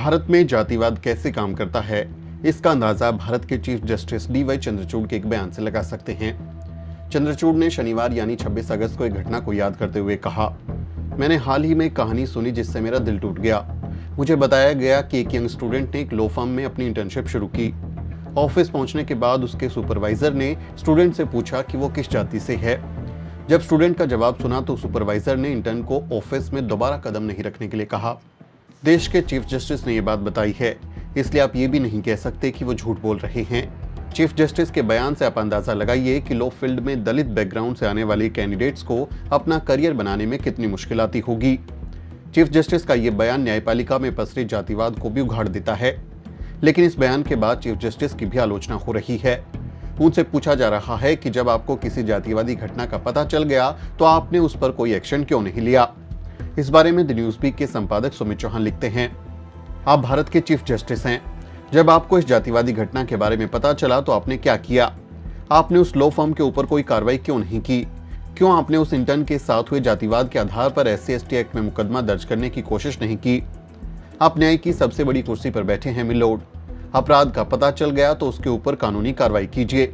भारत में जातिवाद कैसे काम करता है, इसका अंदाजा भारत के चीफ जस्टिस डीवाई चंद्रचूड़ के एक बयान से लगा सकते हैं। चंद्रचूड़ ने शनिवार यानी 26 अगस्त को एक घटना को याद करते हुए कहा, मैंने हाल ही में एक कहानी सुनी जिससे मेरा दिल टूट गया। मुझे बताया गया कि एक यंग स्टूडेंट ने एक लॉ फर्म में अपनी इंटर्नशिप शुरू की। ऑफिस पहुंचने के बाद उसके सुपरवाइजर ने स्टूडेंट से पूछा कि वो किस जाति से है। जब स्टूडेंट का जवाब सुना तो सुपरवाइजर ने इंटर्न को ऑफिस में दोबारा कदम नहीं रखने के लिए कहा। देश के चीफ जस्टिस ने यह बात बताई है, इसलिए आप ये भी नहीं कह सकते कि वो झूठ बोल रहे हैं। चीफ जस्टिस के बयान से आप अंदाजा लगाइए कि लॉ फील्ड में दलित बैकग्राउंड से आने वाले कैंडिडेट्स को अपना करियर बनाने में कितनी मुश्किल आती होगी। चीफ जस्टिस का ये बयान न्यायपालिका में पसरे जातिवाद को भी उघाड़ देता है। लेकिन इस बयान के बाद चीफ जस्टिस की भी आलोचना हो रही है। उनसे पूछा जा रहा है कि जब आपको किसी जातिवादी घटना का पता चल गया तो आपने उस पर कोई एक्शन क्यों नहीं लिया। इस बारे में द न्यूज़वीक के संपादक सुमित चौहान लिखते हैं, आप भारत के चीफ जस्टिस हैं। जब आपको इस जातिवादी घटना के बारे में पता चला तो आपने क्या किया? आपने उस लॉ फर्म के ऊपर कोई कार्रवाई क्यों नहीं की? क्यों आपने उस इंटर्न के साथ हुए जातिवाद के आधार पर SC/ST एक्ट में मुकदमा दर्ज करने की कोशिश नहीं की? आप न्याय की सबसे बड़ी कुर्सी पर बैठे हैं मिलोड। अपराध का पता चल गया तो उसके ऊपर कानूनी कार्रवाई कीजिए।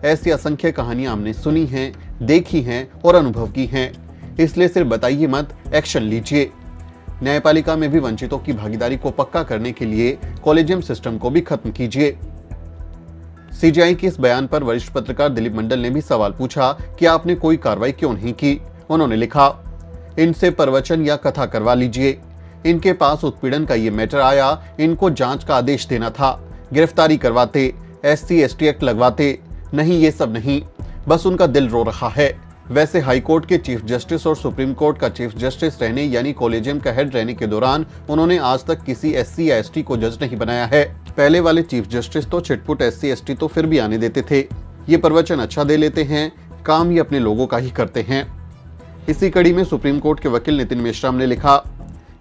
ऐसी असंख्य कहानियां हमने सुनी हैं, देखी हैं और अनुभव की हैं। इसलिए सिर्फ बताइए मत, एक्शन लीजिए। न्यायपालिका में भी वंचितों की भागीदारी को पक्का करने के लिए कॉलेजियम सिस्टम को भी खत्म कीजिए। CJI के इस बयान पर वरिष्ठ पत्रकार दिलीप मंडल ने भी सवाल पूछा कि आपने कोई कार्रवाई क्यों नहीं की। उन्होंने लिखा, इनसे प्रवचन या कथा करवा लीजिए। इनके पास उत्पीड़न का ये मैटर आया, इनको जांच का आदेश देना था, गिरफ्तारी करवाते, SC/ST एक्ट लगवाते। नहीं, ये सब नहीं, बस उनका दिल रो रहा है। वैसे हाई कोर्ट के चीफ जस्टिस और सुप्रीम कोर्ट का चीफ जस्टिस रहने यानी कॉलेजियम का हेड रहने के दौरान उन्होंने आज तक किसी SC या ST को जज नहीं बनाया है। पहले वाले चीफ जस्टिस तो छिटपुट SC/ST तो फिर भी आने देते थे। ये प्रवचन अच्छा दे लेते हैं, काम ये अपने लोगों का ही करते हैं। इसी कड़ी में सुप्रीम कोर्ट के वकील नितिन मेश्राम ने लिखा,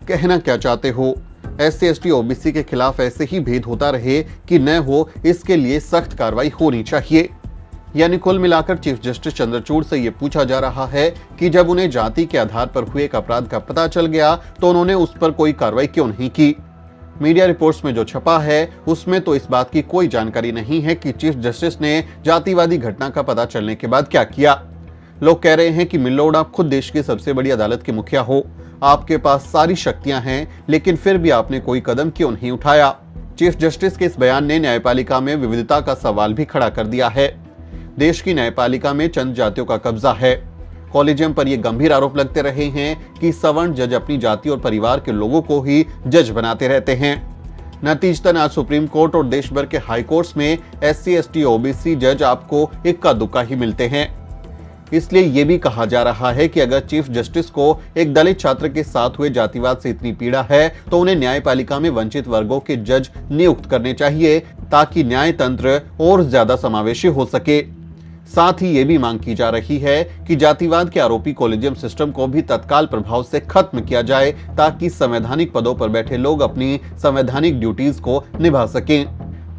कहना क्या चाहते हो? SC/ST OBC के खिलाफ ऐसे ही भेद होता रहे कि न हो, इसके लिए सख्त कार्रवाई होनी चाहिए। यानी कुल मिलाकर चीफ जस्टिस चंद्रचूड़ से यह पूछा जा रहा है कि जब उन्हें जाति के आधार पर हुए एक अपराध का पता चल गया तो उन्होंने उस पर कोई कार्रवाई क्यों नहीं की। मीडिया रिपोर्ट्स में जो छपा है उसमें तो इस बात की कोई जानकारी नहीं है कि चीफ जस्टिस ने जातिवादी घटना का पता चलने के बाद क्या किया। लोग कह रहे हैं कि मिल्लोड, आप खुद देश की सबसे बड़ी अदालत के मुखिया हो, आपके पास सारी शक्तियां हैं, लेकिन फिर भी आपने कोई कदम क्यों नहीं उठाया। चीफ जस्टिस के इस बयान ने न्यायपालिका में विविधता का सवाल भी खड़ा कर दिया है। देश की न्यायपालिका में चंद जातियों का कब्जा है। कॉलेजियम पर यह गंभीर आरोप लगते रहे हैं कि सवर्ण जज अपनी जाति और परिवार के लोगों को ही जज बनाते रहते हैं। नतीजतन आज सुप्रीम कोर्ट और देश भर के हाई कोर्ट्स में SC/ST OBC जज आपको इक्का दुक्का ही मिलते हैं। इसलिए यह भी कहा जा रहा है कि अगर चीफ जस्टिस को एक दलित छात्र के साथ हुए जातिवाद से इतनी पीड़ा है तो उन्हें न्यायपालिका में वंचित वर्गों के जज नियुक्त करने चाहिए ताकि न्याय तंत्र और ज्यादा समावेशी हो सके। साथ ही ये भी मांग की जा रही है कि जातिवाद के आरोपी कॉलेजियम सिस्टम को भी तत्काल प्रभाव से खत्म किया जाए ताकि संवैधानिक पदों पर बैठे लोग अपनी संवैधानिक ड्यूटीज को निभा सकें।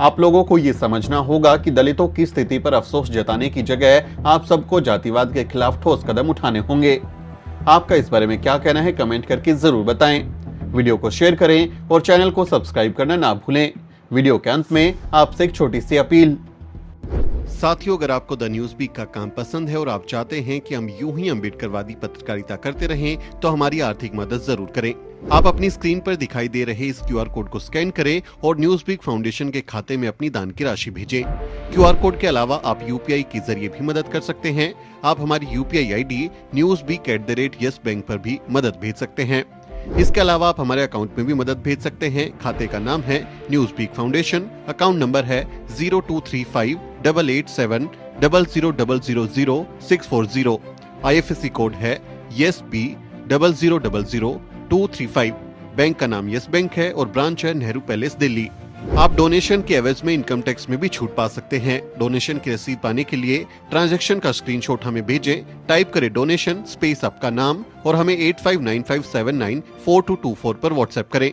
आप लोगों को ये समझना होगा कि दलितों की स्थिति पर अफसोस जताने की जगह आप सबको जातिवाद के खिलाफ ठोस कदम उठाने होंगे। आपका इस बारे में क्या कहना है, कमेंट करके जरूर बताएं। वीडियो को शेयर करें और चैनल को सब्सक्राइब करना ना भूलें। वीडियो के अंत में आपसे एक छोटी सी अपील। साथियों, अगर आपको द न्यूज़वीक का काम पसंद है और आप चाहते हैं कि हम यूं ही अम्बेडकरवादी पत्रकारिता करते रहें तो हमारी आर्थिक मदद जरूर करें। आप अपनी स्क्रीन पर दिखाई दे रहे इस QR कोड को स्कैन करें और न्यूज़वीक फाउंडेशन के खाते में अपनी दान की राशि भेजें। QR कोड के अलावा आप UPI के जरिए भी मदद कर सकते हैं। आप हमारी UPI ID newsweek@yes bank पर भी मदद भेज सकते हैं। इसके अलावा आप हमारे अकाउंट में भी मदद भेज सकते हैं। खाते का नाम है न्यूज़वीक फाउंडेशन, अकाउंट नंबर है 02358800000640। IFSC कोड है YESB000235। बैंक का नाम यस बैंक है और ब्रांच है नेहरू पैलेस, दिल्ली। आप डोनेशन के एवज में इनकम टैक्स में भी छूट पा सकते हैं। डोनेशन की रसीद पाने के लिए ट्रांजैक्शन का स्क्रीनशॉट हमें भेजें। टाइप करें डोनेशन स्पेस आपका नाम और हमें 8595794224 पर व्हाट्सएप करें।